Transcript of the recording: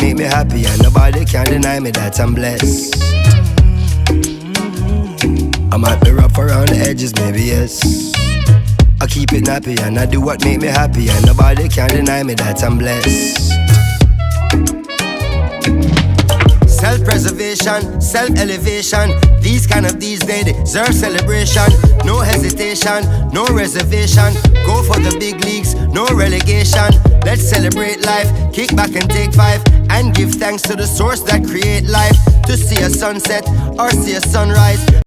make me happy, and nobody can deny me that I'm blessed. I might be rough around the edges, maybe yes. I keep it nappy and I do what make me happy, and nobody can deny me that I'm blessed. Self-preservation, self-elevation, these they deserve celebration. No hesitation, no reservation. Go for the big leagues, no relegation. Let's celebrate life, kick back and take 5, and give thanks to the source that create life. To see a sunset or see a sunrise.